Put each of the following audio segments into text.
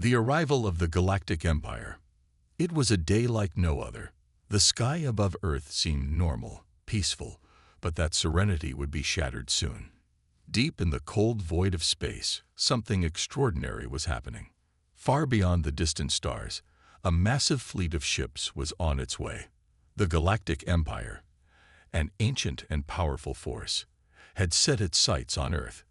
The arrival of the Galactic Empire. It was a day like no other. The sky above Earth seemed normal, peaceful, but that serenity would be shattered soon. Deep in the cold void of space, something extraordinary was happening. Far beyond the distant stars, a massive fleet of ships was on its way. The Galactic Empire, an ancient and powerful force, had set its sights on Earth.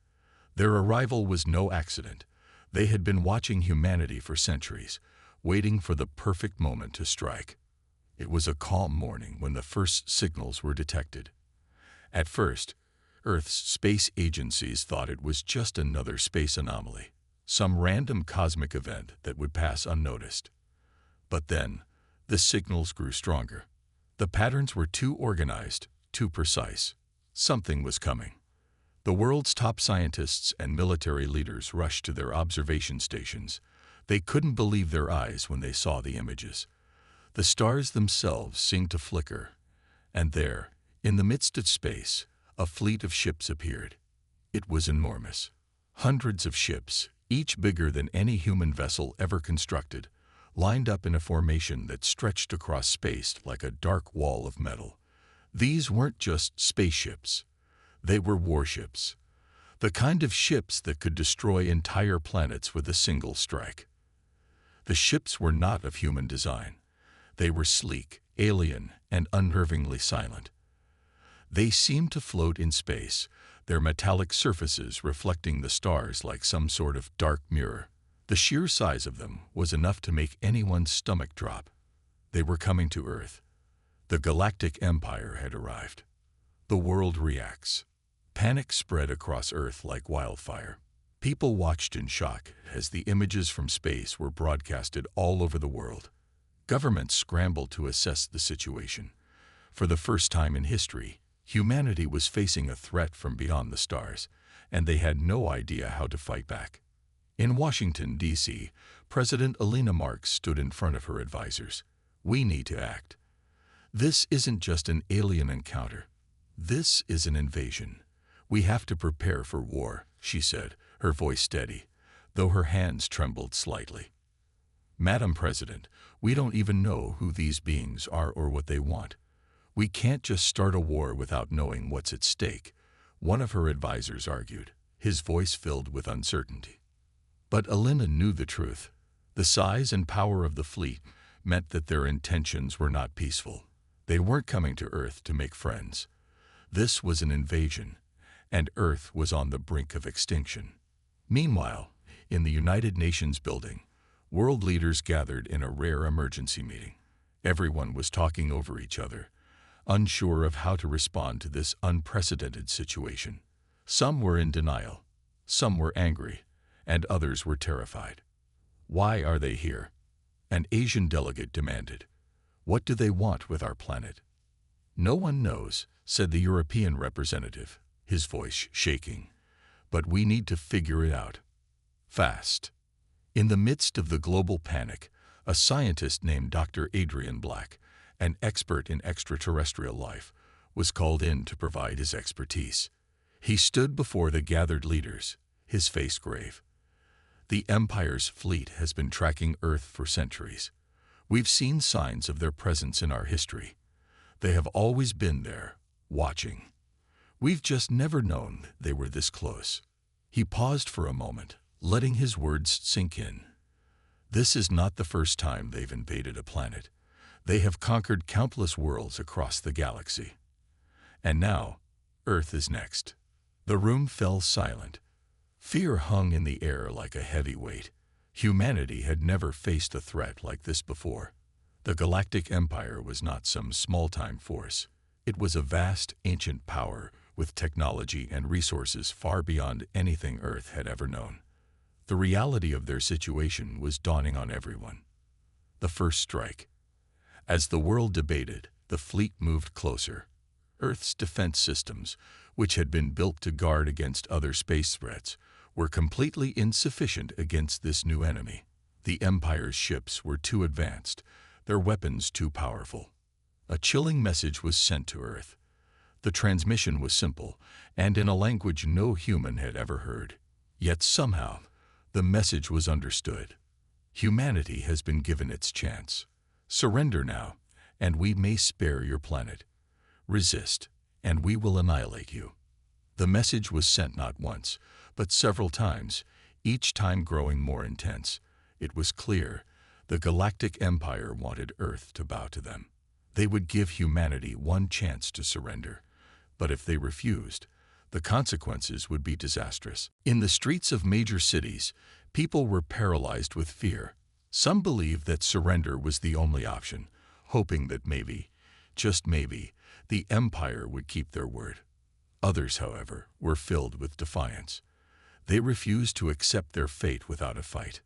Their arrival was no accident. They had been watching humanity for centuries, waiting for the perfect moment to strike. It was a calm morning when the first signals were detected. At first, Earth's space agencies thought it was just another space anomaly, some random cosmic event that would pass unnoticed. But then, the signals grew stronger. The patterns were too organized, too precise. Something was coming. The world's top scientists and military leaders rushed to their observation stations. They couldn't believe their eyes when they saw the images. The stars themselves seemed to flicker, and there, in the midst of space, a fleet of ships appeared. It was enormous. Hundreds of ships, each bigger than any human vessel ever constructed, lined up in a formation that stretched across space like a dark wall of metal. These weren't just spaceships. They were warships. The kind of ships that could destroy entire planets with a single strike. The ships were not of human design. They were sleek, alien, and unnervingly silent. They seemed to float in space, their metallic surfaces reflecting the stars like some sort of dark mirror. The sheer size of them was enough to make anyone's stomach drop. They were coming to Earth. The Galactic Empire had arrived. The world reacts. Panic spread across Earth like wildfire. People watched in shock as the images from space were broadcasted all over the world. Governments scrambled to assess the situation. For the first time in history, humanity was facing a threat from beyond the stars, and they had no idea how to fight back. In Washington, D.C., President Elena Marks stood in front of her advisors. "We need to act. This isn't just an alien encounter. This is an invasion. We have to prepare for war," she said, her voice steady, though her hands trembled slightly. "Madam President, we don't even know who these beings are or what they want. We can't just start a war without knowing what's at stake," one of her advisors argued, his voice filled with uncertainty. But Elena knew the truth. The size and power of the fleet meant that their intentions were not peaceful. They weren't coming to Earth to make friends. This was an invasion, and Earth was on the brink of extinction. Meanwhile, in the United Nations building, world leaders gathered in a rare emergency meeting. Everyone was talking over each other, unsure of how to respond to this unprecedented situation. Some were in denial, some were angry, and others were terrified. "Why are they here?" an Asian delegate demanded. "What do they want with our planet?" "No one knows," said the European representative, his voice shaking. "But we need to figure it out. Fast." In the midst of the global panic, a scientist named Dr. Adrian Black, an expert in extraterrestrial life, was called in to provide his expertise. He stood before the gathered leaders, his face grave. "The Empire's fleet has been tracking Earth for centuries. We've seen signs of their presence in our history. They have always been there, watching. We've just never known they were this close." He paused for a moment, letting his words sink in. "This is not the first time they've invaded a planet. They have conquered countless worlds across the galaxy. And now, Earth is next." The room fell silent. Fear hung in the air like a heavy weight. Humanity had never faced a threat like this before. The Galactic Empire was not some small-time force. It was a vast, ancient power with technology and resources far beyond anything Earth had ever known. The reality of their situation was dawning on everyone. The first strike. As the world debated, the fleet moved closer. Earth's defense systems, which had been built to guard against other space threats, were completely insufficient against this new enemy. The Empire's ships were too advanced, their weapons too powerful. A chilling message was sent to Earth. The transmission was simple, and in a language no human had ever heard. Yet somehow, the message was understood. Humanity has been given its chance. Surrender now, and we may spare your planet. Resist, and we will annihilate you. The message was sent not once, but several times, each time growing more intense. It was clear the Galactic Empire wanted Earth to bow to them. They would give humanity one chance to surrender, but if they refused, the consequences would be disastrous. In the streets of major cities, people were paralyzed with fear. Some believed that surrender was the only option, hoping that maybe, just maybe, the Empire would keep their word. Others, however, were filled with defiance. They refused to accept their fate without a fight.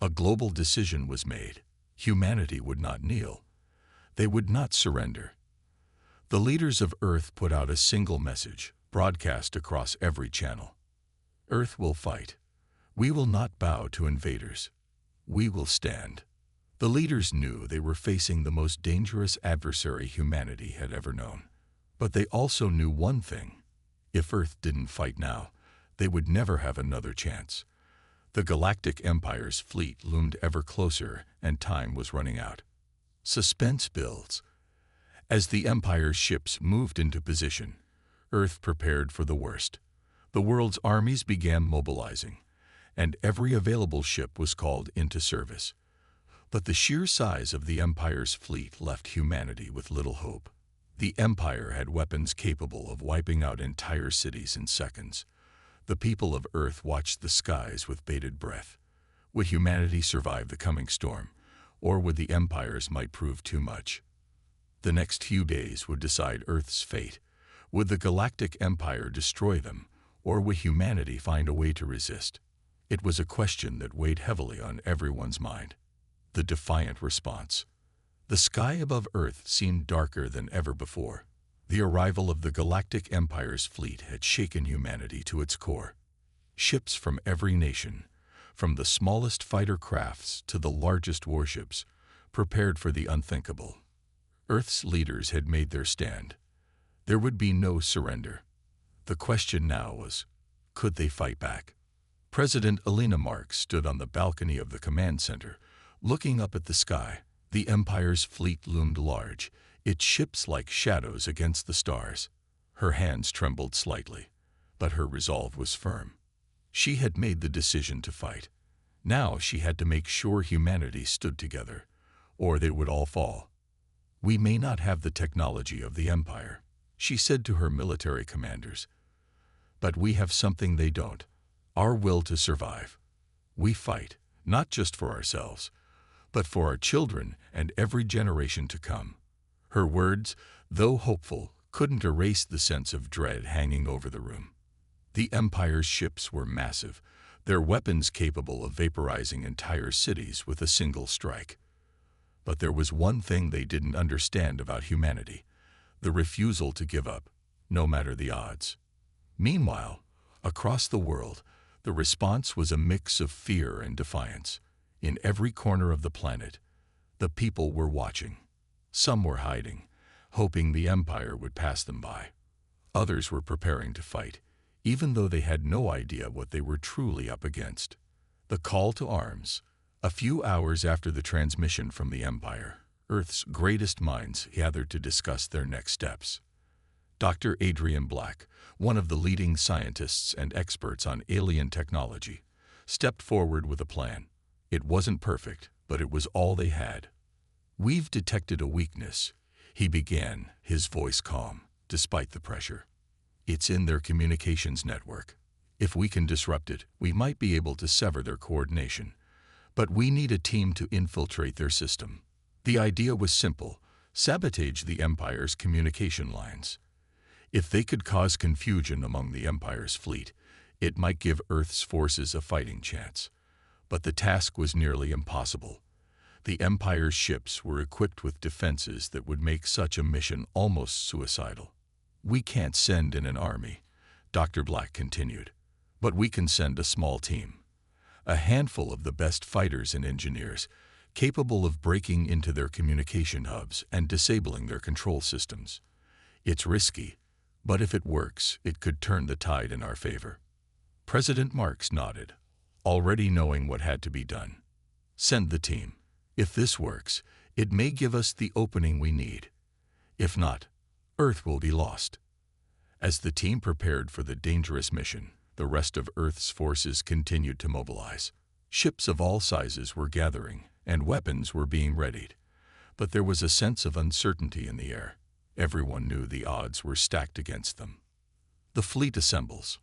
A global decision was made. Humanity would not kneel. They would not surrender. The leaders of Earth put out a single message, broadcast across every channel. Earth will fight. We will not bow to invaders. We will stand. The leaders knew they were facing the most dangerous adversary humanity had ever known. But they also knew one thing. If Earth didn't fight now, they would never have another chance. The Galactic Empire's fleet loomed ever closer, and time was running out. Suspense builds. As the Empire's ships moved into position, Earth prepared for the worst. The world's armies began mobilizing, and every available ship was called into service. But the sheer size of the Empire's fleet left humanity with little hope. The Empire had weapons capable of wiping out entire cities in seconds. The people of Earth watched the skies with bated breath. Would humanity survive the coming storm, or would the Empire's might prove too much? The next few days would decide Earth's fate. Would the Galactic Empire destroy them, or would humanity find a way to resist? It was a question that weighed heavily on everyone's mind. The defiant response. The sky above Earth seemed darker than ever before. The arrival of the Galactic Empire's fleet had shaken humanity to its core. Ships from every nation, from the smallest fighter crafts to the largest warships, prepared for the unthinkable. Earth's leaders had made their stand. There would be no surrender. The question now was, could they fight back? President Elena Marks stood on the balcony of the command center, looking up at the sky. The Empire's fleet loomed large, its ships like shadows against the stars. Her hands trembled slightly, but her resolve was firm. She had made the decision to fight. Now she had to make sure humanity stood together, or they would all fall. "We may not have the technology of the Empire," she said to her military commanders, "but we have something they don't, our will to survive. We fight, not just for ourselves, but for our children and every generation to come." Her words, though hopeful, couldn't erase the sense of dread hanging over the room. The Empire's ships were massive, their weapons capable of vaporizing entire cities with a single strike. But there was one thing they didn't understand about humanity: the refusal to give up, no matter the odds. Meanwhile, across the world, the response was a mix of fear and defiance. In every corner of the planet, the people were watching. Some were hiding, hoping the Empire would pass them by. Others were preparing to fight, even though they had no idea what they were truly up against. The call to arms. A few hours after the transmission from the Empire, Earth's greatest minds gathered to discuss their next steps. Dr. Adrian Black, one of the leading scientists and experts on alien technology, stepped forward with a plan. It wasn't perfect, but it was all they had. "We've detected a weakness," he began, his voice calm, despite the pressure. "It's in their communications network. If we can disrupt it, we might be able to sever their coordination. But we need a team to infiltrate their system." The idea was simple: sabotage the Empire's communication lines. If they could cause confusion among the Empire's fleet, it might give Earth's forces a fighting chance. But the task was nearly impossible. The Empire's ships were equipped with defenses that would make such a mission almost suicidal. "We can't send in an army," Dr. Black continued, "but we can send a small team. A handful of the best fighters and engineers, capable of breaking into their communication hubs and disabling their control systems. It's risky, but if it works, it could turn the tide in our favor." President Marks nodded, already knowing what had to be done. Send the team. If this works, it may give us the opening we need. If not, Earth will be lost. As the team prepared for the dangerous mission, the rest of Earth's forces continued to mobilize. Ships of all sizes were gathering, and weapons were being readied. But there was a sense of uncertainty in the air. Everyone knew the odds were stacked against them. The fleet assembles.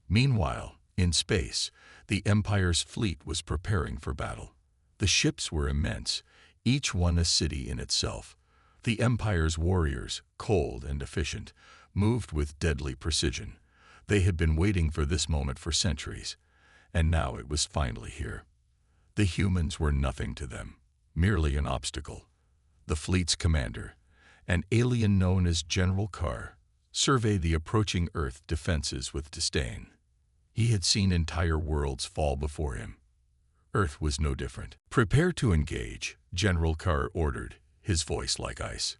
Meanwhile, in space, the Empire's fleet was preparing for battle. The ships were immense, each one a city in itself. The Empire's warriors, cold and efficient, moved with deadly precision. They had been waiting for this moment for centuries, and now it was finally here. The humans were nothing to them, merely an obstacle. The fleet's commander, an alien known as General Carr, surveyed the approaching Earth defenses with disdain. He had seen entire worlds fall before him. Earth was no different. "Prepare to engage," General Carr ordered, his voice like ice.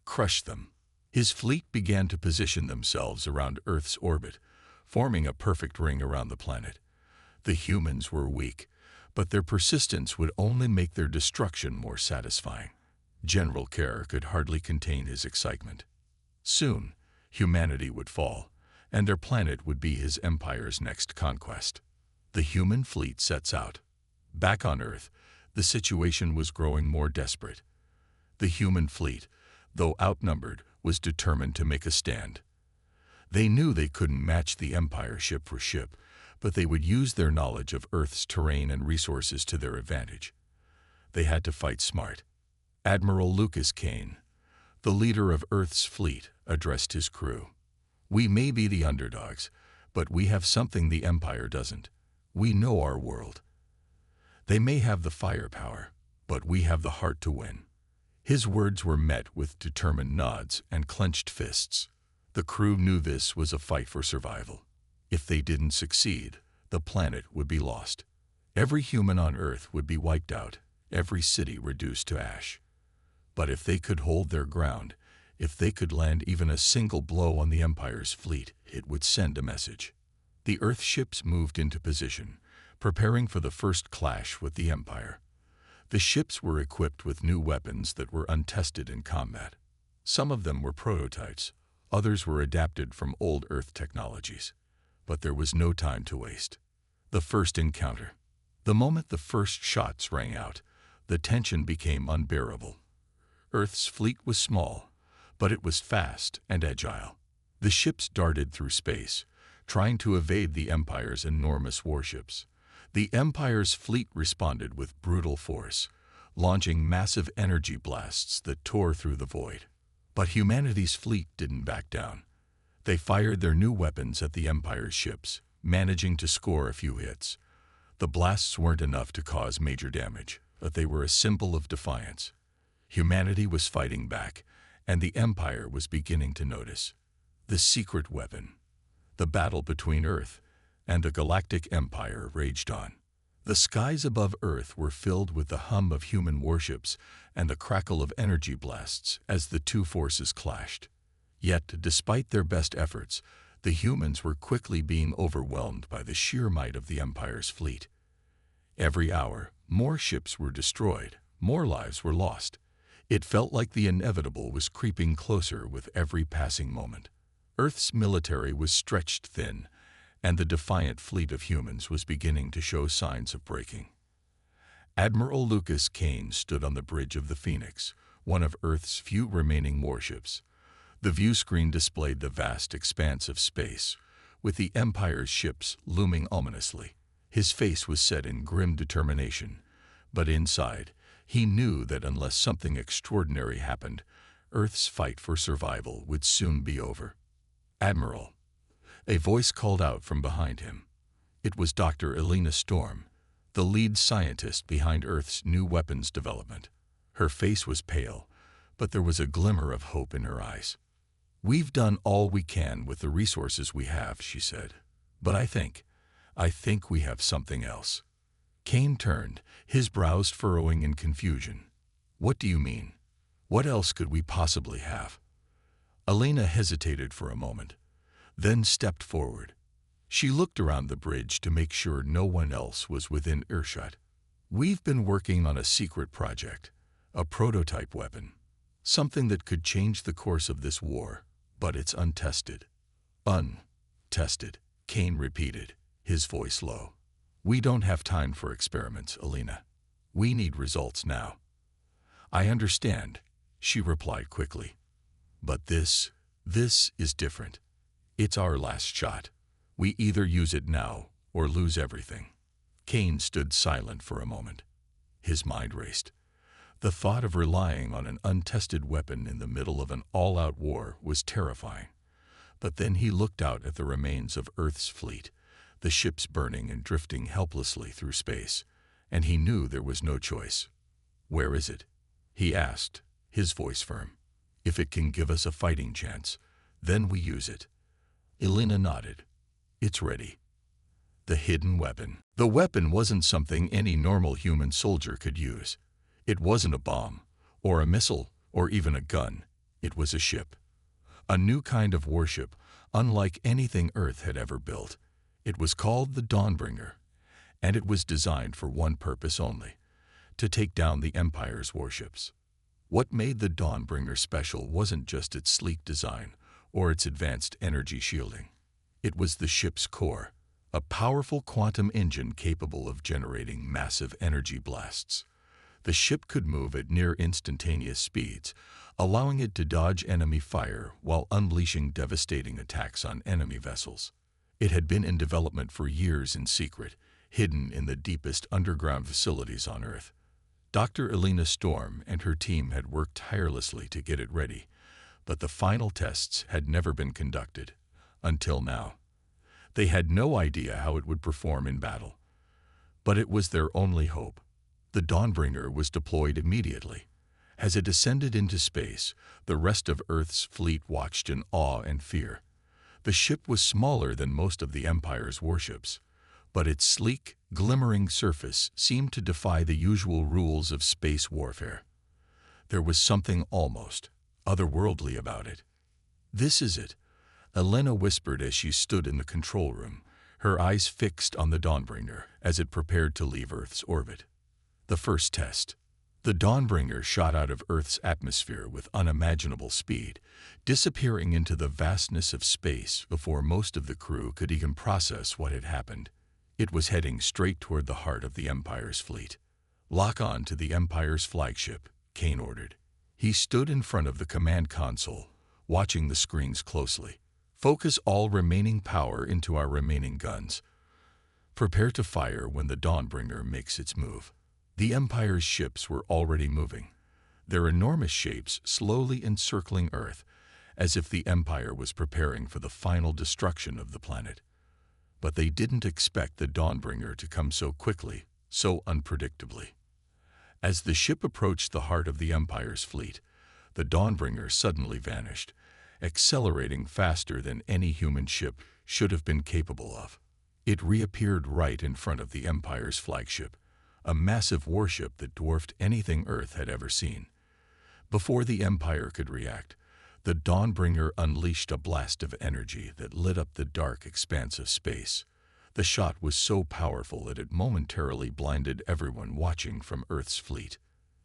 "Crush them." His fleet began to position themselves around Earth's orbit, forming a perfect ring around the planet. The humans were weak, but their persistence would only make their destruction more satisfying. General Carr could hardly contain his excitement. Soon, humanity would fall, and their planet would be his empire's next conquest. The human fleet sets out. Back on Earth, the situation was growing more desperate. The human fleet, though outnumbered, was determined to make a stand. They knew they couldn't match the Empire ship for ship, but they would use their knowledge of Earth's terrain and resources to their advantage. They had to fight smart. Admiral Lucas Kane, the leader of Earth's fleet, addressed his crew. "We may be the underdogs, but we have something the Empire doesn't. We know our world. They may have the firepower, but we have the heart to win." His words were met with determined nods and clenched fists. The crew knew this was a fight for survival. If they didn't succeed, the planet would be lost. Every human on Earth would be wiped out, every city reduced to ash. But if they could hold their ground, if they could land even a single blow on the Empire's fleet, it would send a message. The Earth ships moved into position, preparing for the first clash with the Empire. The ships were equipped with new weapons that were untested in combat. Some of them were prototypes, others were adapted from old Earth technologies. But there was no time to waste. The first encounter. The moment the first shots rang out, the tension became unbearable. Earth's fleet was small, but it was fast and agile. The ships darted through space, trying to evade the Empire's enormous warships. The Empire's fleet responded with brutal force, launching massive energy blasts that tore through the void. But humanity's fleet didn't back down. They fired their new weapons at the Empire's ships, managing to score a few hits. The blasts weren't enough to cause major damage, but they were a symbol of defiance. Humanity was fighting back, and the Empire was beginning to notice. The secret weapon. The battle between Earth and the Galactic Empire raged on. The skies above Earth were filled with the hum of human warships and the crackle of energy blasts as the two forces clashed. Yet, despite their best efforts, the humans were quickly being overwhelmed by the sheer might of the Empire's fleet. Every hour, more ships were destroyed, more lives were lost. It felt like the inevitable was creeping closer with every passing moment. Earth's military was stretched thin, and the defiant fleet of humans was beginning to show signs of breaking. Admiral Lucas Kane stood on the bridge of the Phoenix, one of Earth's few remaining warships. The view screen displayed the vast expanse of space, with the Empire's ships looming ominously. His face was set in grim determination, but inside, he knew that unless something extraordinary happened, Earth's fight for survival would soon be over. "Admiral," a voice called out from behind him. It was Dr. Elena Storm, the lead scientist behind Earth's new weapons development. Her face was pale, but there was a glimmer of hope in her eyes. "We've done all we can with the resources we have," she said. "But I think we have something else." Kane turned, his brows furrowing in confusion. "What do you mean? What else could we possibly have?" Elena hesitated for a moment, then stepped forward. She looked around the bridge to make sure no one else was within earshot. "We've been working on a secret project, a prototype weapon, something that could change the course of this war, but it's untested." "Untested," Kane repeated, his voice low. "We don't have time for experiments, Alina. We need results now." "I understand," she replied quickly. "But this is different. It's our last shot. We either use it now or lose everything." Kane stood silent for a moment. His mind raced. The thought of relying on an untested weapon in the middle of an all-out war was terrifying. But then he looked out at the remains of Earth's fleet, the ships burning and drifting helplessly through space, and he knew there was no choice. "Where is it?" he asked, his voice firm. "If it can give us a fighting chance, then we use it." Alina nodded. "It's ready." The hidden weapon. The weapon wasn't something any normal human soldier could use. It wasn't a bomb, or a missile, or even a gun. It was a ship. A new kind of warship, unlike anything Earth had ever built. It was called the Dawnbringer, and it was designed for one purpose only: to take down the Empire's warships. What made the Dawnbringer special wasn't just its sleek design or its advanced energy shielding. It was the ship's core, a powerful quantum engine capable of generating massive energy blasts. The ship could move at near instantaneous speeds, allowing it to dodge enemy fire while unleashing devastating attacks on enemy vessels. It had been in development for years in secret, hidden in the deepest underground facilities on Earth. Dr. Alina Storm and her team had worked tirelessly to get it ready, but the final tests had never been conducted, until now. They had no idea how it would perform in battle. But it was their only hope. The Dawnbringer was deployed immediately. As it ascended into space, the rest of Earth's fleet watched in awe and fear. The ship was smaller than most of the Empire's warships, but its sleek, glimmering surface seemed to defy the usual rules of space warfare. There was something almost otherworldly about it. "This is it," Alina whispered as she stood in the control room, her eyes fixed on the Dawnbringer as it prepared to leave Earth's orbit. The first test. The Dawnbringer shot out of Earth's atmosphere with unimaginable speed, disappearing into the vastness of space before most of the crew could even process what had happened. It was heading straight toward the heart of the Empire's fleet. "Lock on to the Empire's flagship," Kane ordered. He stood in front of the command console, watching the screens closely. "Focus all remaining power into our remaining guns. Prepare to fire when the Dawnbringer makes its move." The Empire's ships were already moving, their enormous shapes slowly encircling Earth, as if the Empire was preparing for the final destruction of the planet. But they didn't expect the Dawnbringer to come so quickly, so unpredictably. As the ship approached the heart of the Empire's fleet, the Dawnbringer suddenly vanished, accelerating faster than any human ship should have been capable of. It reappeared right in front of the Empire's flagship, a massive warship that dwarfed anything Earth had ever seen. Before the Empire could react, the Dawnbringer unleashed a blast of energy that lit up the dark expanse of space. The shot was so powerful that it momentarily blinded everyone watching from Earth's fleet.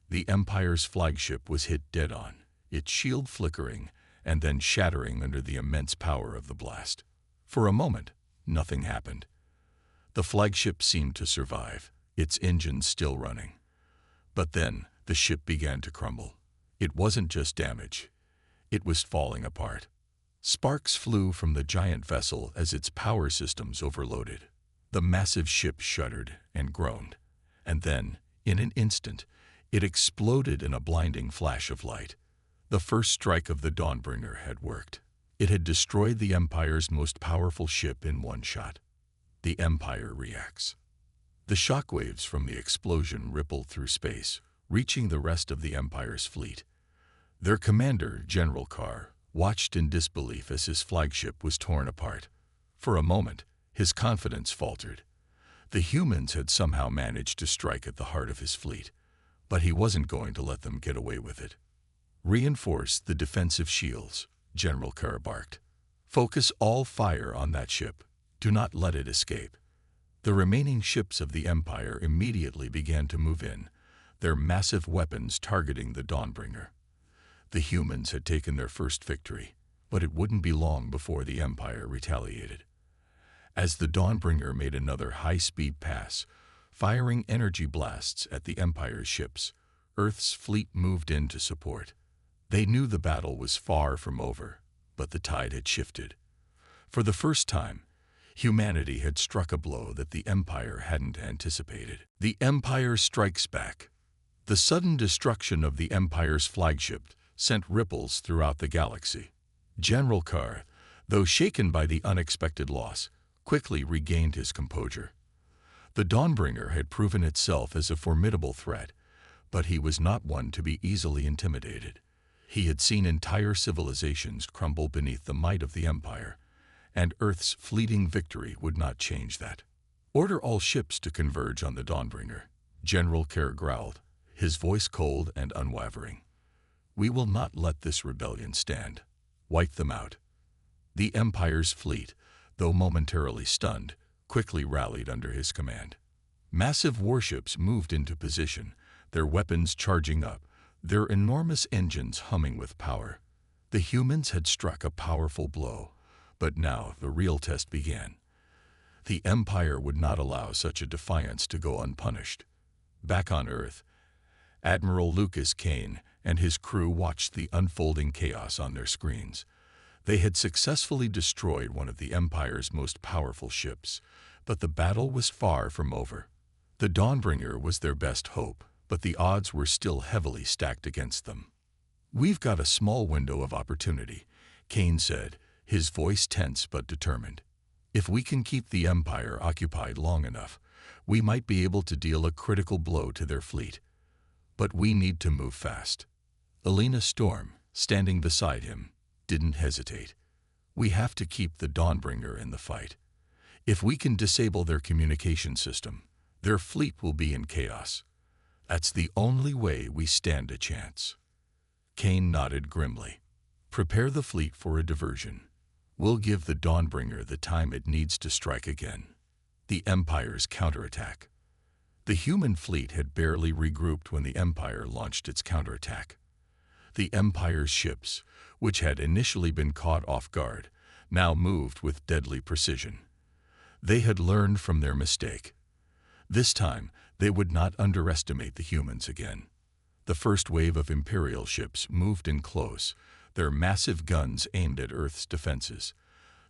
The Empire's flagship was hit dead on, its shield flickering and then shattering under the immense power of the blast. For a moment, nothing happened. The flagship seemed to survive, its engines still running. But then, the ship began to crumble. It wasn't just damage. It was falling apart. Sparks flew from the giant vessel as its power systems overloaded. The massive ship shuddered and groaned. And then, in an instant, it exploded in a blinding flash of light. The first strike of the Dawnbringer had worked. It had destroyed the Empire's most powerful ship in one shot. The Empire reacts. The shockwaves from the explosion rippled through space, reaching the rest of the Empire's fleet. Their commander, General Carr, watched in disbelief as his flagship was torn apart. For a moment, his confidence faltered. The humans had somehow managed to strike at the heart of his fleet, but he wasn't going to let them get away with it. "Reinforce the defensive shields," General Carr barked. "Focus all fire on that ship. Do not let it escape." The remaining ships of the Empire immediately began to move in, their massive weapons targeting the Dawnbringer. The humans had taken their first victory, but it wouldn't be long before the Empire retaliated. As the Dawnbringer made another high-speed pass, firing energy blasts at the Empire's ships, Earth's fleet moved in to support. They knew the battle was far from over, but the tide had shifted. For the first time, humanity had struck a blow that the Empire hadn't anticipated. The Empire strikes back. The sudden destruction of the Empire's flagship sent ripples throughout the galaxy. General Carr, though shaken by the unexpected loss, quickly regained his composure. The Dawnbringer had proven itself as a formidable threat, but he was not one to be easily intimidated. He had seen entire civilizations crumble beneath the might of the Empire, and Earth's fleeting victory would not change that. "Order all ships to converge on the Dawnbringer," General Carr growled, his voice cold and unwavering. "We will not let this rebellion stand. Wipe them out." The Empire's fleet, though momentarily stunned, quickly rallied under his command. Massive warships moved into position, their weapons charging up, their enormous engines humming with power. The humans had struck a powerful blow, but now the real test began. The Empire would not allow such a defiance to go unpunished. Back on Earth, Admiral Lucas Kane and his crew watched the unfolding chaos on their screens. They had successfully destroyed one of the Empire's most powerful ships, but the battle was far from over. The Dawnbringer was their best hope, but the odds were still heavily stacked against them. "We've got a small window of opportunity," Kane said, his voice tense but determined. "If we can keep the Empire occupied long enough, we might be able to deal a critical blow to their fleet. But we need to move fast." Elena Storm, standing beside him, didn't hesitate. "We have to keep the Dawnbringer in the fight. If we can disable their communication system, their fleet will be in chaos. That's the only way we stand a chance." Kane nodded grimly. "Prepare the fleet for a diversion. We'll give the Dawnbringer the time it needs to strike again." The Empire's counterattack. The human fleet had barely regrouped when the Empire launched its counterattack. The Empire's ships, which had initially been caught off guard, now moved with deadly precision. They had learned from their mistake. This time, they would not underestimate the humans again. The first wave of Imperial ships moved in close, their massive guns aimed at Earth's defenses.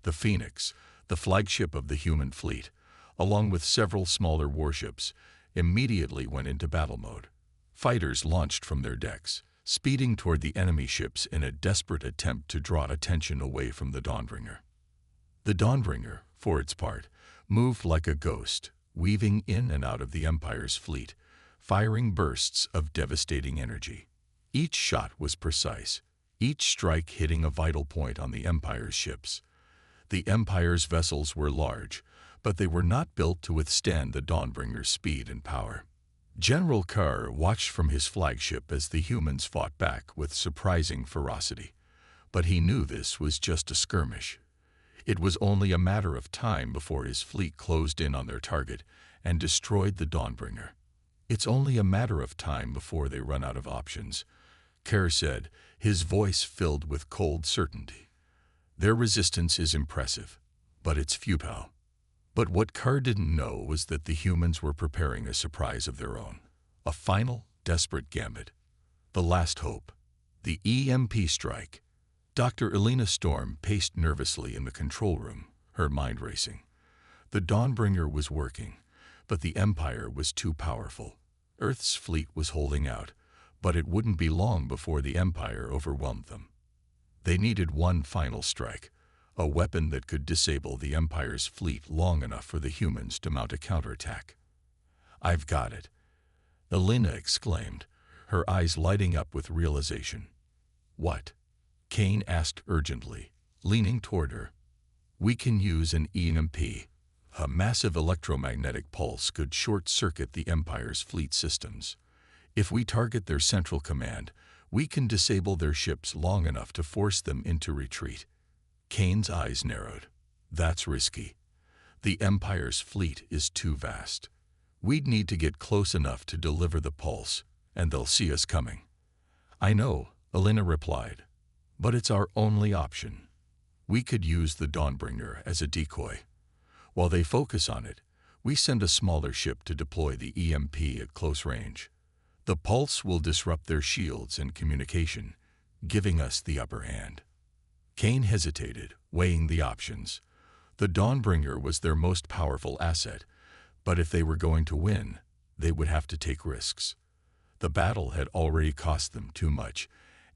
The Phoenix, the flagship of the human fleet, along with several smaller warships, immediately went into battle mode. Fighters launched from their decks, speeding toward the enemy ships in a desperate attempt to draw attention away from the Dawnbringer. The Dawnbringer, for its part, moved like a ghost, weaving in and out of the Empire's fleet, firing bursts of devastating energy. Each shot was precise, each strike hitting a vital point on the Empire's ships. The Empire's vessels were large, but they were not built to withstand the Dawnbringer's speed and power. General Carr watched from his flagship as the humans fought back with surprising ferocity. But he knew this was just a skirmish. It was only a matter of time before his fleet closed in on their target and destroyed the Dawnbringer. "It's only a matter of time before they run out of options," Carr said, his voice filled with cold certainty. "Their resistance is impressive, but it's futile." But what Carr didn't know was that the humans were preparing a surprise of their own. A final, desperate gambit. The last hope. The EMP strike. Dr. Elena Storm paced nervously in the control room, her mind racing. The Dawnbringer was working, but the Empire was too powerful. Earth's fleet was holding out, but it wouldn't be long before the Empire overwhelmed them. They needed one final strike. A weapon that could disable the Empire's fleet long enough for the humans to mount a counterattack. "I've got it," Elena exclaimed, her eyes lighting up with realization. "What?" Kane asked urgently, leaning toward her. "We can use an EMP. A massive electromagnetic pulse could short-circuit the Empire's fleet systems. If we target their central command, we can disable their ships long enough to force them into retreat." Kane's eyes narrowed. "That's risky." The Empire's fleet is too vast. We'd need to get close enough to deliver the pulse, and they'll see us coming." "I know," Elena replied, "but it's our only option. We could use the Dawnbringer as a decoy. While they focus on it, we send a smaller ship to deploy the EMP at close range. The pulse will disrupt their shields and communication, giving us the upper hand." Kane hesitated, weighing the options. The Dawnbringer was their most powerful asset, but if they were going to win, they would have to take risks. The battle had already cost them too much,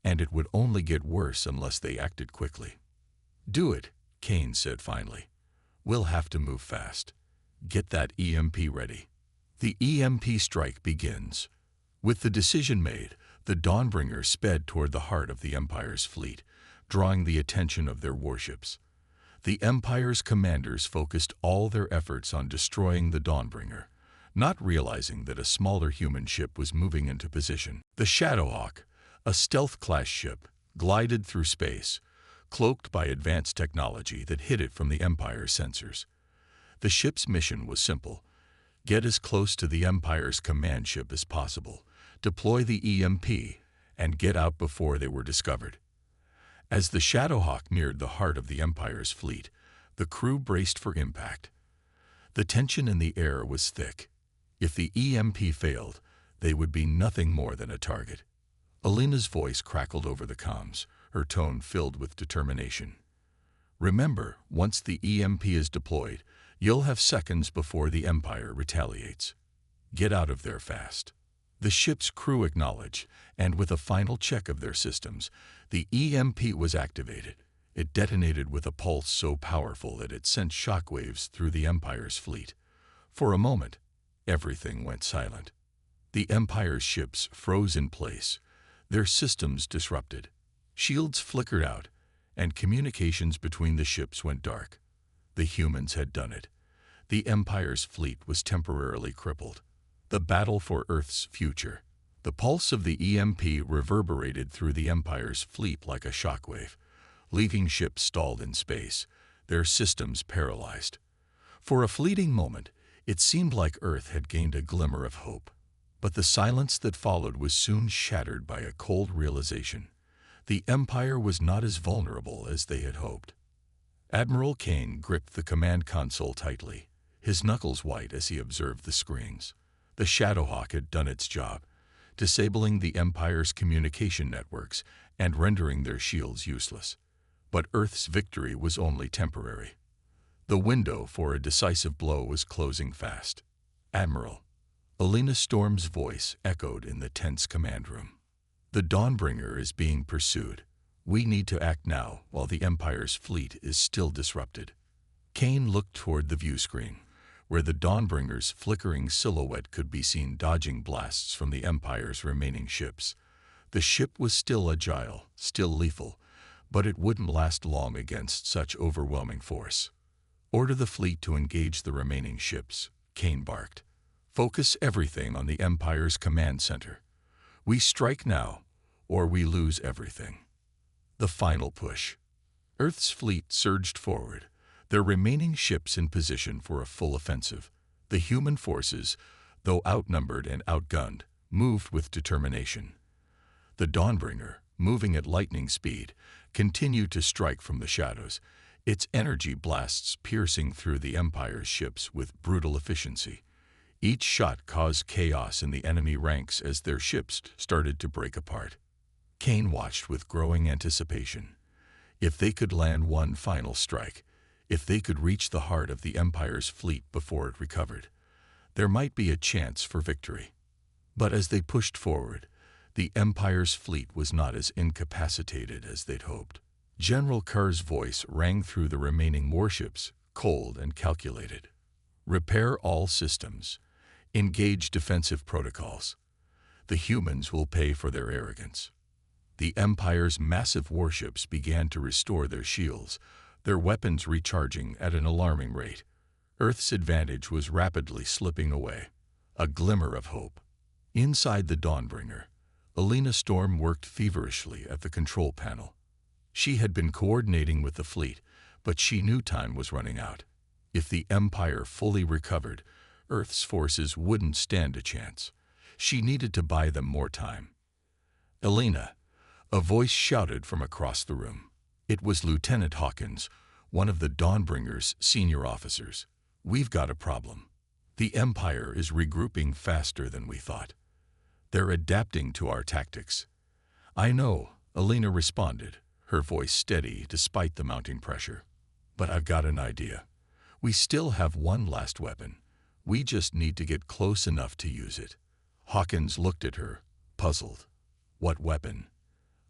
and it would only get worse unless they acted quickly. "Do it," Kane said finally. "We'll have to move fast. Get that EMP ready." The EMP strike begins. With the decision made, the Dawnbringer sped toward the heart of the Empire's fleet, drawing the attention of their warships. The Empire's commanders focused all their efforts on destroying the Dawnbringer, not realizing that a smaller human ship was moving into position. The Shadowhawk, a stealth-class ship, glided through space, cloaked by advanced technology that hid it from the Empire's sensors. The ship's mission was simple: get as close to the Empire's command ship as possible, deploy the EMP, and get out before they were discovered. As the Shadowhawk neared the heart of the Empire's fleet, the crew braced for impact. The tension in the air was thick. If the EMP failed, they would be nothing more than a target. Elena's voice crackled over the comms, her tone filled with determination. "Remember, once the EMP is deployed, you'll have seconds before the Empire retaliates. Get out of there fast." The ship's crew acknowledged, and with a final check of their systems, the EMP was activated. It detonated with a pulse so powerful that it sent shockwaves through the Empire's fleet. For a moment, everything went silent. The Empire's ships froze in place, their systems disrupted. Shields flickered out, and communications between the ships went dark. The humans had done it. The Empire's fleet was temporarily crippled. The battle for Earth's future. The pulse of the EMP reverberated through the Empire's fleet like a shockwave, leaving ships stalled in space, their systems paralyzed. For a fleeting moment, it seemed like Earth had gained a glimmer of hope. But the silence that followed was soon shattered by a cold realization. The Empire was not as vulnerable as they had hoped. Admiral Kane gripped the command console tightly, his knuckles white as he observed the screens. The Shadowhawk had done its job, disabling the Empire's communication networks and rendering their shields useless. But Earth's victory was only temporary. The window for a decisive blow was closing fast. "Admiral," Elena Storm's voice echoed in the tense command room. "The Dawnbringer is being pursued. We need to act now while the Empire's fleet is still disrupted." Kane looked toward the view screen, where the Dawnbringer's flickering silhouette could be seen dodging blasts from the Empire's remaining ships. The ship was still agile, still lethal, but it wouldn't last long against such overwhelming force. "Order the fleet to engage the remaining ships," Kane barked. "Focus everything on the Empire's command center. We strike now, or we lose everything." The final push. Earth's fleet surged forward, their remaining ships in position for a full offensive. The human forces, though outnumbered and outgunned, moved with determination. The Dawnbringer, moving at lightning speed, continued to strike from the shadows, its energy blasts piercing through the Empire's ships with brutal efficiency. Each shot caused chaos in the enemy ranks as their ships started to break apart. Kane watched with growing anticipation. If they could land one final strike, if they could reach the heart of the Empire's fleet before it recovered, there might be a chance for victory. But as they pushed forward, the Empire's fleet was not as incapacitated as they'd hoped. General Kerr's voice rang through the remaining warships, cold and calculated. "Repair all systems. Engage defensive protocols. The humans will pay for their arrogance." The Empire's massive warships began to restore their shields, their weapons recharging at an alarming rate. Earth's advantage was rapidly slipping away. A glimmer of hope. Inside the Dawnbringer, Elena Storm worked feverishly at the control panel. She had been coordinating with the fleet, but she knew time was running out. If the Empire fully recovered, Earth's forces wouldn't stand a chance. She needed to buy them more time. "Elena," a voice shouted from across the room. It was Lieutenant Hawkins, one of the Dawnbringer's senior officers. "We've got a problem. The Empire is regrouping faster than we thought. They're adapting to our tactics." "I know," Elena responded, her voice steady despite the mounting pressure. "But I've got an idea. We still have one last weapon. We just need to get close enough to use it." Hawkins looked at her, puzzled. "What weapon?"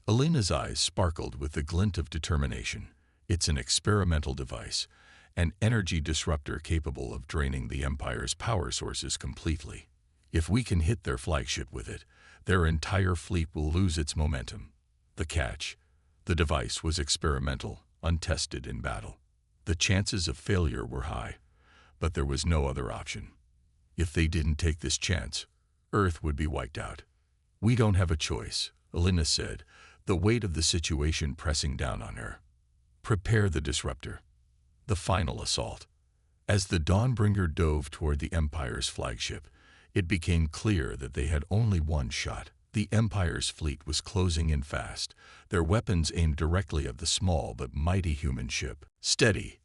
Elena's eyes sparkled with the glint of determination. "It's an experimental device, an energy disruptor capable of draining the Empire's power sources completely. If we can hit their flagship with it, their entire fleet will lose its momentum." The catch: the device was experimental, untested in battle. The chances of failure were high, but there was no other option. If they didn't take this chance, Earth would be wiped out. "We don't have a choice," Elena said, the weight of the situation pressing down on her. "Prepare the disruptor." The final assault. As the Dawnbringer dove toward the Empire's flagship, it became clear that they had only one shot. The Empire's fleet was closing in fast, their weapons aimed directly at the small but mighty human ship. "Steady,"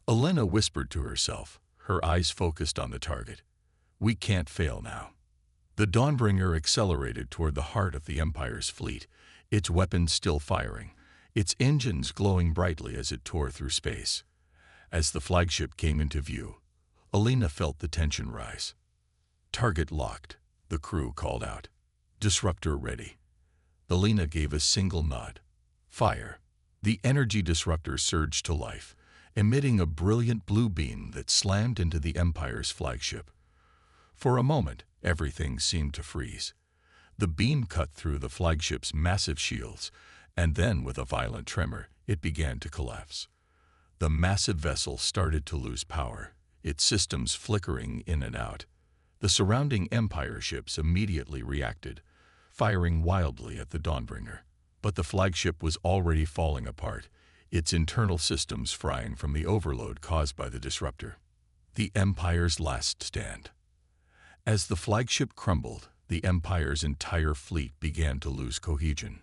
Elena whispered to herself, her eyes focused on the target. "We can't fail now." The Dawnbringer accelerated toward the heart of the Empire's fleet, its weapons still firing, its engines glowing brightly as it tore through space. As the flagship came into view, Elena felt the tension rise. "Target locked," the crew called out. "Disruptor ready." Elena gave a single nod. "Fire." The energy disruptor surged to life, emitting a brilliant blue beam that slammed into the Empire's flagship. For a moment, everything seemed to freeze. The beam cut through the flagship's massive shields, and then, with a violent tremor, it began to collapse. The massive vessel started to lose power, its systems flickering in and out. The surrounding Empire ships immediately reacted, firing wildly at the Dawnbringer. But the flagship was already falling apart, its internal systems frying from the overload caused by the disruptor. The Empire's last stand. As the flagship crumbled, the Empire's entire fleet began to lose cohesion.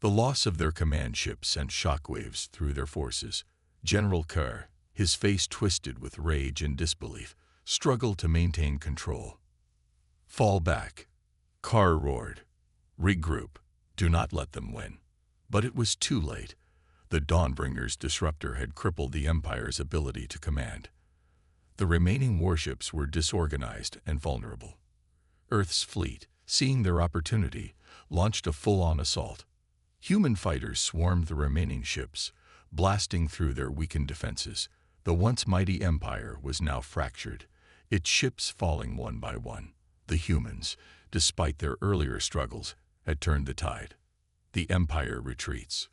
The loss of their command ship sent shockwaves through their forces. General Kerr, his face twisted with rage and disbelief, struggled to maintain control. "Fall back," Kerr roared. "Regroup. Do not let them win." But it was too late. The Dawnbringer's disruptor had crippled the Empire's ability to command. The remaining warships were disorganized and vulnerable. Earth's fleet, seeing their opportunity, launched a full-on assault. Human fighters swarmed the remaining ships, blasting through their weakened defenses. The once mighty Empire was now fractured, its ships falling one by one. The humans, despite their earlier struggles, had turned the tide. The Empire retreats.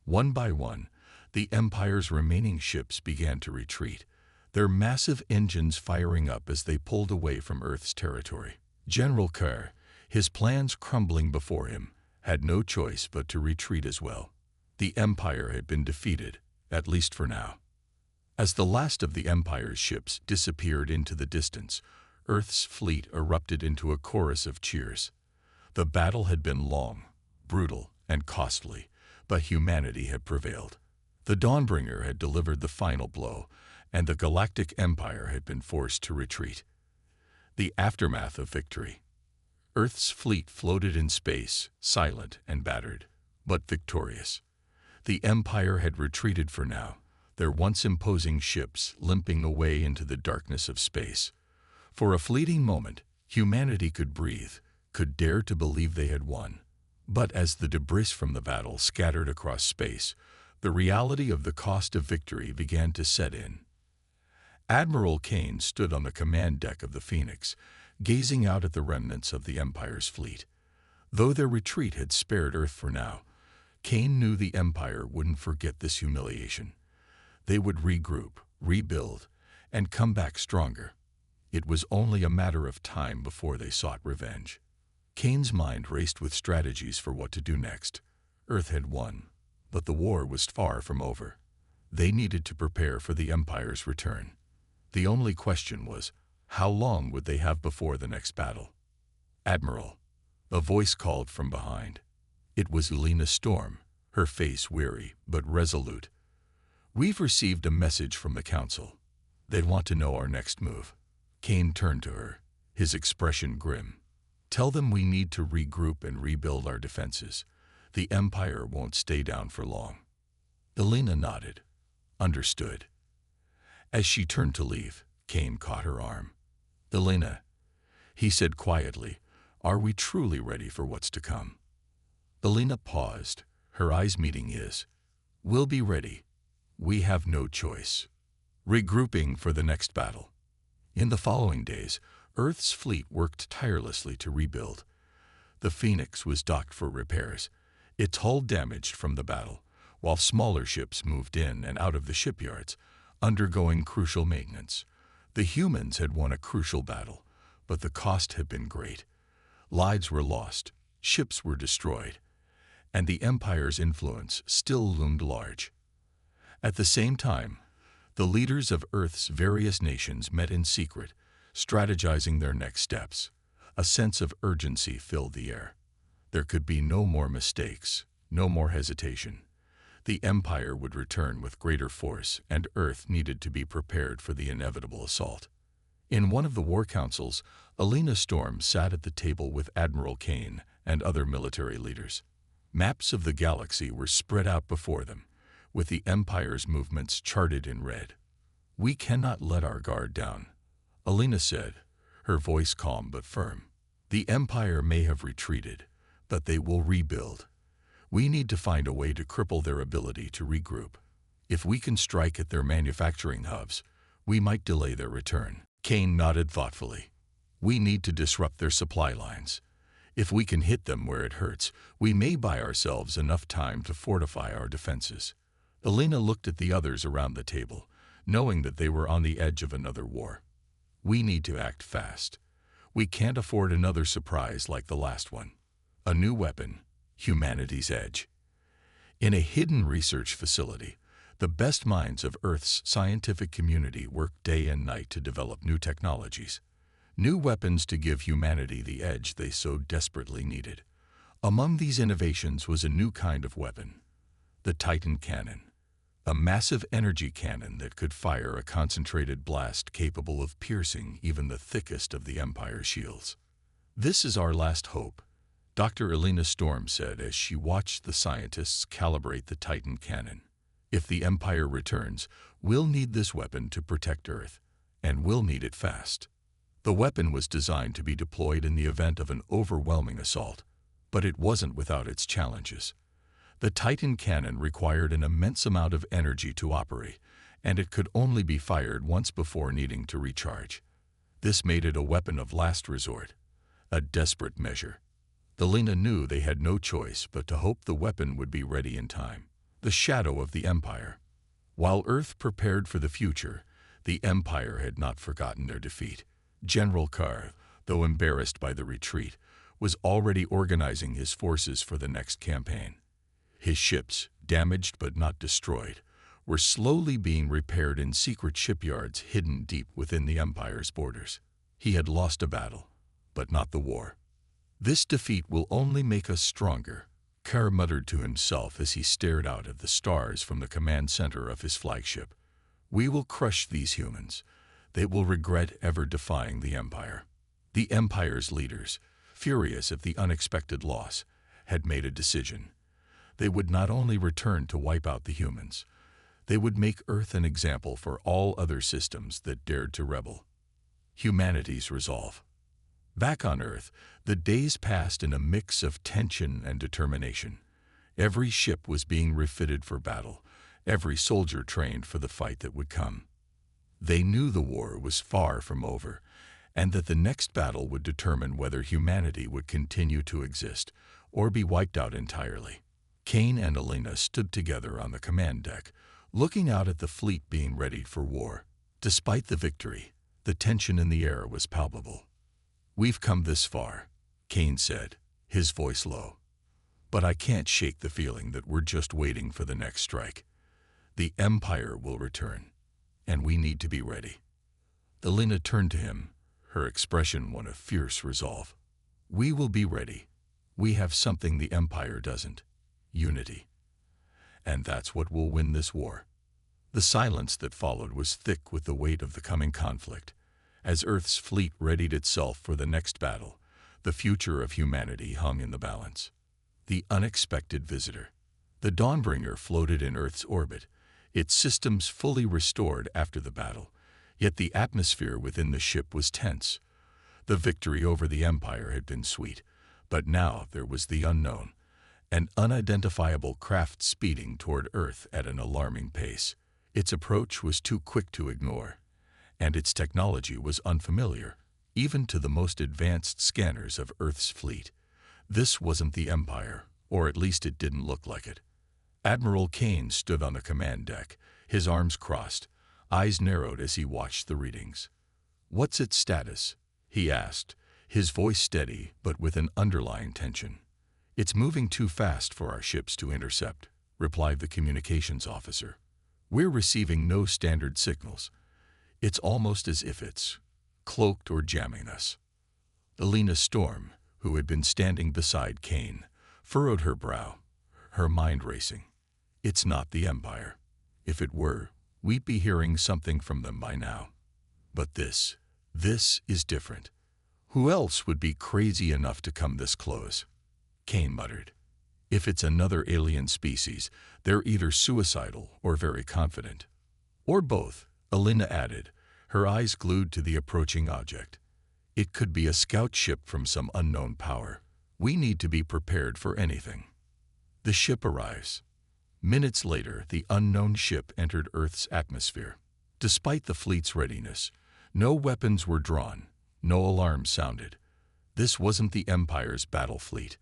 One by one, the Empire's remaining ships began to retreat, their massive engines firing up as they pulled away from Earth's territory. General Kerr, his plans crumbling before him, had no choice but to retreat as well. The Empire had been defeated, at least for now. As the last of the Empire's ships disappeared into the distance, Earth's fleet erupted into a chorus of cheers. The battle had been long, brutal, and costly, but humanity had prevailed. The Dawnbringer had delivered the final blow, and the Galactic Empire had been forced to retreat. The aftermath of victory. Earth's fleet floated in space, silent and battered, but victorious. The Empire had retreated for now, their once imposing ships limping away into the darkness of space. For a fleeting moment, humanity could breathe, could dare to believe they had won. But as the debris from the battle scattered across space, the reality of the cost of victory began to set in. Admiral Kane stood on the command deck of the Phoenix, gazing out at the remnants of the Empire's fleet. Though their retreat had spared Earth for now, Kane knew the Empire wouldn't forget this humiliation. They would regroup, rebuild, and come back stronger. It was only a matter of time before they sought revenge. Kane's mind raced with strategies for what to do next. Earth had won, but the war was far from over. They needed to prepare for the Empire's return. The only question was, how long would they have before the next battle? "Admiral," a voice called from behind. It was Elena Storm, her face weary but resolute. "We've received a message from the Council. They want to know our next move." Kane turned to her, his expression grim. "Tell them we need to regroup and rebuild our defenses. The Empire won't stay down for long." Elena nodded. "Understood." As she turned to leave, Kane caught her arm. "Elena," he said quietly, "are we truly ready for what's to come?" Elena paused, her eyes meeting his. "We'll be ready. We have no choice." Regrouping for the next battle. In the following days, Earth's fleet worked tirelessly to rebuild. The Phoenix was docked for repairs, its hull damaged from the battle, while smaller ships moved in and out of the shipyards, undergoing crucial maintenance. The humans had won a crucial battle, but the cost had been great. Lives were lost, ships were destroyed, and the Empire's influence still loomed large. At the same time, the leaders of Earth's various nations met in secret, strategizing their next steps. A sense of urgency filled the air. There could be no more mistakes, no more hesitation. The Empire would return with greater force, and Earth needed to be prepared for the inevitable assault. In one of the war councils, Elena Storm sat at the table with Admiral Kane and other military leaders. Maps of the galaxy were spread out before them, with the Empire's movements charted in red. "We cannot let our guard down," Elena said, her voice calm but firm. "The Empire may have retreated, but they will rebuild. We need to find a way to cripple their ability to regroup. If we can strike at their manufacturing hubs, we might delay their return." Kane nodded thoughtfully. "We need to disrupt their supply lines. If we can hit them where it hurts, we may buy ourselves enough time to fortify our defenses." Elena looked at the others around the table, knowing that they were on the edge of another war. "We need to act fast. We can't afford another surprise like the last one. A new weapon, humanity's edge." In a hidden research facility, the best minds of Earth's scientific community worked day and night to develop new technologies, new weapons to give humanity the edge they so desperately needed. Among these innovations was a new kind of weapon, the Titan cannon, a massive energy cannon that could fire a concentrated blast capable of piercing even the thickest of the Empire's shields. "This is our last hope," Dr. Elena Storm said as she watched the scientists calibrate the Titan cannon. "If the Empire returns, we'll need this weapon to protect Earth, and we'll need it fast." The weapon was designed to be deployed in the event of an overwhelming assault, but it wasn't without its challenges. The Titan cannon required an immense amount of energy to operate, and it could only be fired once before needing to recharge. This made it a weapon of last resort, a desperate measure. Elena knew they had no choice but to hope the weapon would be ready in time. The shadow of the Empire. While Earth prepared for the future, the Empire had not forgotten their defeat. General Carr, though embarrassed by the retreat, was already organizing his forces for the next campaign. His ships, damaged but not destroyed, were slowly being repaired in secret shipyards hidden deep within the Empire's borders. He had lost a battle, but not the war. "This defeat will only make us stronger," Carr muttered to himself as he stared out at the stars from the command center of his flagship. "We will crush these humans. They will regret ever defying the Empire." The Empire's leaders, furious at the unexpected loss, had made a decision. They would not only return to wipe out the humans, they would make Earth an example for all other systems that dared to rebel. Humanity's resolve. Back on Earth, the days passed in a mix of tension and determination. Every ship was being refitted for battle, every soldier trained for the fight that would come. They knew the war was far from over, and that the next battle would determine whether humanity would continue to exist or be wiped out entirely. Kane and Elena stood together on the command deck, looking out at the fleet being readied for war. Despite the victory, the tension in the air was palpable. "We've come this far," Kane said, his voice low. "But I can't shake the feeling that we're just waiting for the next strike. The Empire will return, and we need to be ready." Elena turned to him, her expression one of fierce resolve. "We will be ready. We have something the Empire doesn't. Unity. And that's what will win this war." The silence that followed was thick with the weight of the coming conflict. As Earth's fleet readied itself for the next battle, the future of humanity hung in the balance. The unexpected visitor. The Dawnbringer floated in Earth's orbit, its systems fully restored after the battle, yet the atmosphere within the ship was tense. The victory over the Empire had been sweet, but now there was the unknown, an unidentifiable craft speeding toward Earth at an alarming pace. Its approach was too quick to ignore, and its technology was unfamiliar, even to the most advanced scanners of Earth's fleet. This wasn't the Empire, or at least it didn't look like it. Admiral Kane stood on the command deck, his arms crossed, eyes narrowed as he watched the readings. "What's its status?" he asked, his voice steady but with an underlying tension. "It's moving too fast for our ships to intercept," replied the communications officer. "We're receiving no standard signals. It's almost as if it's cloaked or jamming us." Elena Storm, who had been standing beside Kane, furrowed her brow, her mind racing. "It's not the Empire. If it were, we'd be hearing something from them by now. But this is different. Who else would be crazy enough to come this close?" Kane muttered. "If it's another alien species, they're either suicidal or very confident." "Or both," Elena added, her eyes glued to the approaching object. "It could be a scout ship from some unknown power. We need to be prepared for anything." The ship arrives. Minutes later, the unknown ship entered Earth's atmosphere. Despite the fleet's readiness, no weapons were drawn, no alarms sounded. This wasn't the Empire's battle fleet.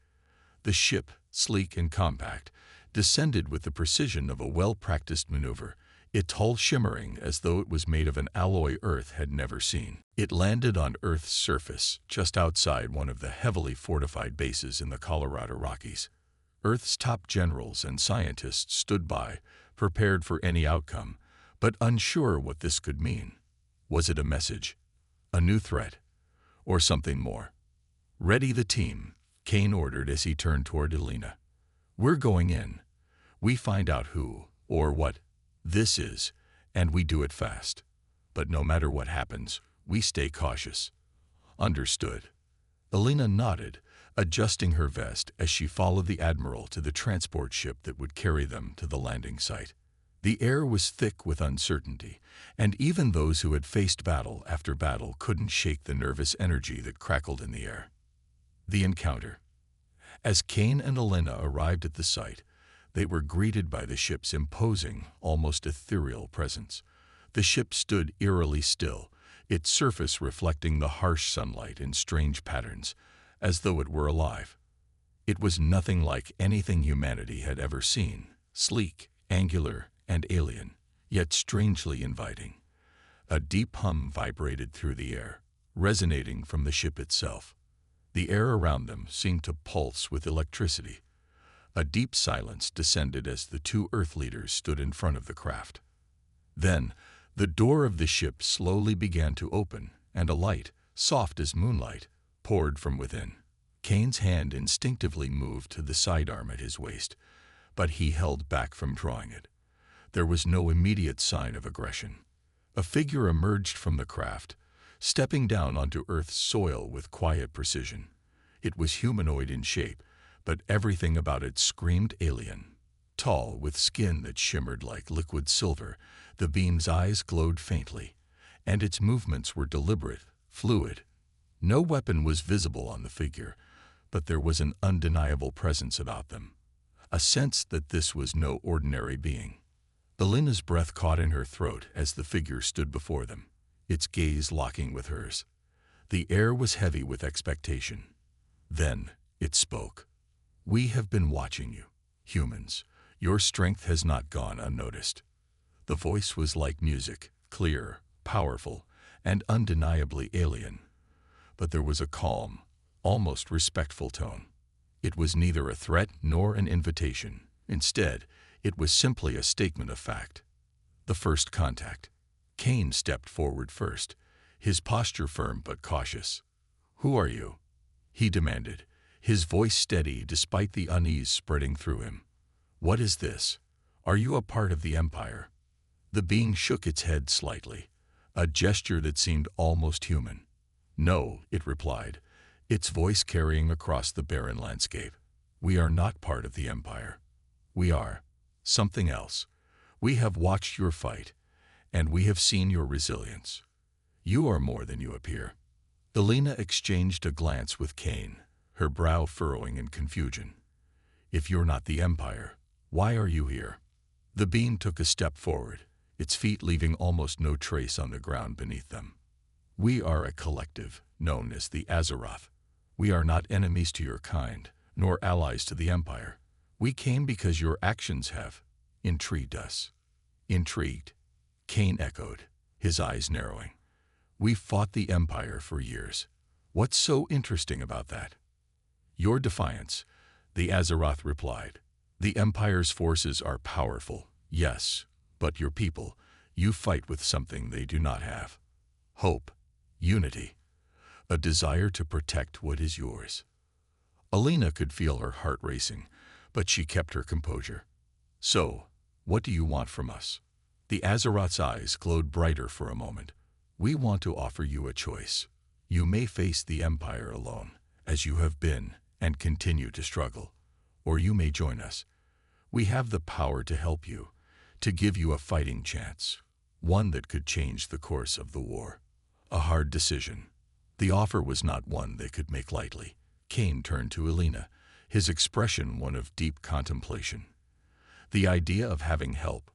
The ship, sleek and compact, descended with the precision of a well-practiced maneuver, its hull shimmering as though it was made of an alloy Earth had never seen. It landed on Earth's surface, just outside one of the heavily fortified bases in the Colorado Rockies. Earth's top generals and scientists stood by, prepared for any outcome, but unsure what this could mean. Was it a message? A new threat? Or something more? "Ready the team," Kane ordered as he turned toward Elena. "We're going in. We find out who, or what, this is, and we do it fast. But no matter what happens, we stay cautious." "Understood." Elena nodded, adjusting her vest as she followed the Admiral to the transport ship that would carry them to the landing site. The air was thick with uncertainty, and even those who had faced battle after battle couldn't shake the nervous energy that crackled in the air. The encounter. As Kane and Elena arrived at the site, they were greeted by the ship's imposing, almost ethereal presence. The ship stood eerily still, its surface reflecting the harsh sunlight in strange patterns, as though it were alive. It was nothing like anything humanity had ever seen, sleek, angular, and alien, yet strangely inviting. A deep hum vibrated through the air, resonating from the ship itself. The air around them seemed to pulse with electricity. A deep silence descended as the two Earth leaders stood in front of the craft. Then, the door of the ship slowly began to open, and a light, soft as moonlight, poured from within. Kane's hand instinctively moved to the sidearm at his waist, but he held back from drawing it. There was no immediate sign of aggression. A figure emerged from the craft, stepping down onto Earth's soil with quiet precision. It was humanoid in shape, but everything about it screamed alien. Tall, with skin that shimmered like liquid silver, the beam's eyes glowed faintly, and its movements were deliberate, fluid. No weapon was visible on the figure, but there was an undeniable presence about them, a sense that this was no ordinary being. Elena's breath caught in her throat as the figure stood before them, its gaze locking with hers. The air was heavy with expectation. Then it spoke. "We have been watching you, humans. Your strength has not gone unnoticed." The voice was like music, clear, powerful, and undeniably alien. But there was a calm, almost respectful tone. It was neither a threat nor an invitation. Instead, it was simply a statement of fact. The first contact. Kane stepped forward first, his posture firm but cautious. "Who are you?" he demanded, his voice steady despite the unease spreading through him. "What is this? Are you a part of the Empire?" The being shook its head slightly, a gesture that seemed almost human. "No," it replied, its voice carrying across the barren landscape. "We are not part of the Empire. We are something else. We have watched your fight, and we have seen your resilience. You are more than you appear." Elena exchanged a glance with Kane, her brow furrowing in confusion. "If you're not the Empire, why are you here?" The being took a step forward, its feet leaving almost no trace on the ground beneath them. "We are a collective, known as the Azeroth. We are not enemies to your kind, nor allies to the Empire. We came because your actions have intrigued us." "Intrigued?" Kane echoed, his eyes narrowing. "We fought the Empire for years. What's so interesting about that?" "Your defiance," the Azeroth replied. "The Empire's forces are powerful, yes, but your people, you fight with something they do not have. Hope, unity, a desire to protect what is yours." Elena could feel her heart racing, but she kept her composure. "So, what do you want from us?" The Azeroth's eyes glowed brighter for a moment. "We want to offer you a choice. You may face the Empire alone, as you have been, and continue to struggle. Or you may join us. We have the power to help you, to give you a fighting chance, one that could change the course of the war." A hard decision. The offer was not one they could make lightly. Kane turned to Elena, his expression one of deep contemplation. The idea of having help,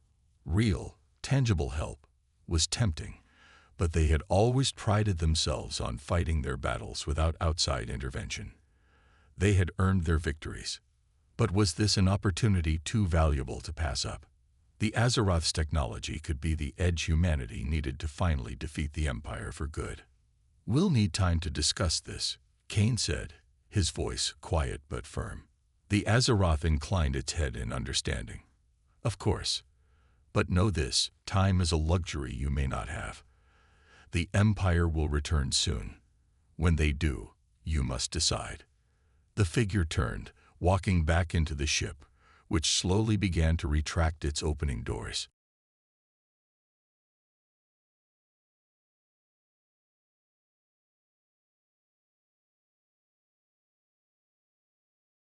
real, tangible help, was tempting, but they had always prided themselves on fighting their battles without outside intervention. They had earned their victories. But was this an opportunity too valuable to pass up? The Azeroth's technology could be the edge humanity needed to finally defeat the Empire for good. "We'll need time to discuss this," Kane said, his voice quiet but firm. The Azeroth inclined its head in understanding. "Of course. But know this, time is a luxury you may not have. The Empire will return soon. When they do, you must decide." The figure turned, walking back into the ship, which slowly began to retract its opening doors.